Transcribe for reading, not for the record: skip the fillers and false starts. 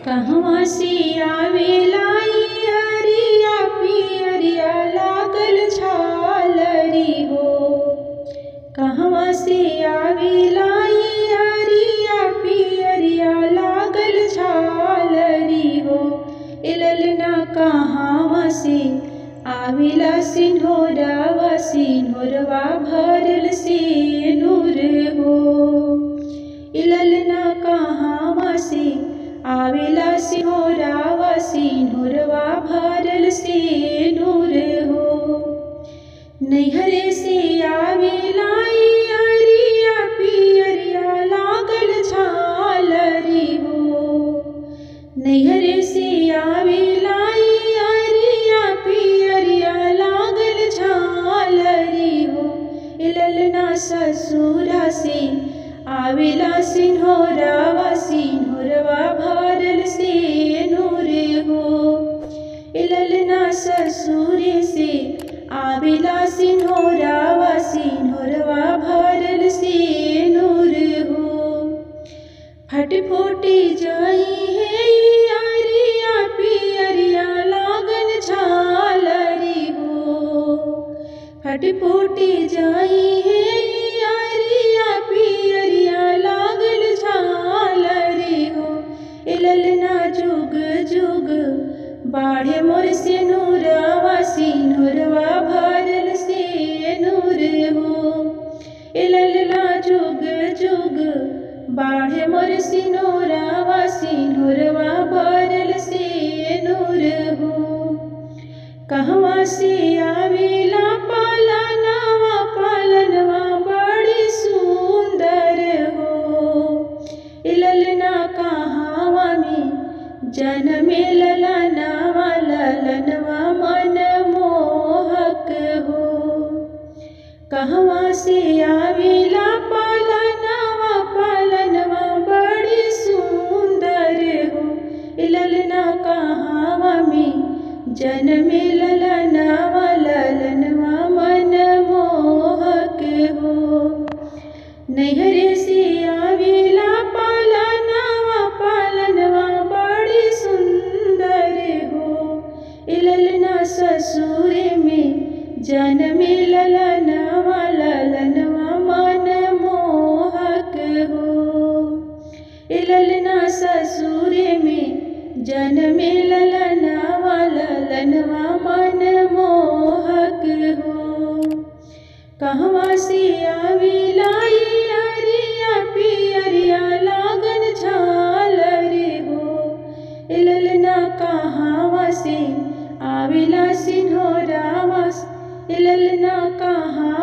कहवा से आवेला ई हरिया पियरिया लागल झालरी हो। कहवा से आवेला ई हरिया पियरिया लागल झालरी हो। इललना कहवा से आवेला सिंहोरवा सिंहोरवा भरल सिंदूर हो। इललना कहवा से आवेला सिंहोरवा सिंदूरवा भरल सिंदूर हो। नैहरे से आवेला ई हरिया पियरिया लागल झालरी हो। नैहरे से आवेला ई हरिया पियरिया लागल झालरी हो। इललना ससुरा से आवेला सिंहोरवा सिंदूरवा भरल सिंदूर हो। इललना ससुरे से आवेला सिंहोरवा सिंदूरवा भरल सिंदूर हो। फट फूटी जाई है हरिया पियरिया लागल झालरी हो। फट फूटी जाई है हरिया पियरिया लागल झालरी हो। इललना जुग जुग बाढ़े मोर सिंदूरवा सिंदूरवा भरल सिंदूर हो। इललना जुग जुग बाढ़े मोर सिंदूरवा सिंदूरवा भरल सिंदूर हो। कहवा से आवेला पालनवा पालनवा बड़ी सुंदर हो। इललना कहवा में जनमे ललनवा ललनवा मन मोहक हो। कहवा से आवेला पालनवा पालनवा बड़ी सुंदर हो। इललना कहवा में जनमे ललनवा ललनवा मन मोहक हो। नैहरे से आवेला पालनवा पालनवा बड़ी सुंदर हो। इललना ससुरे में जनमे ललनवा ललनवा मन मोहक हो। इललना ससुरे में जनमे ललनवा ललनवा मन मोहक हो। कहवा से आवेला ई हरिया पियरिया लागल झालरी हो। इललना कहवा से आवेला सिंहोरवा इललना कहवा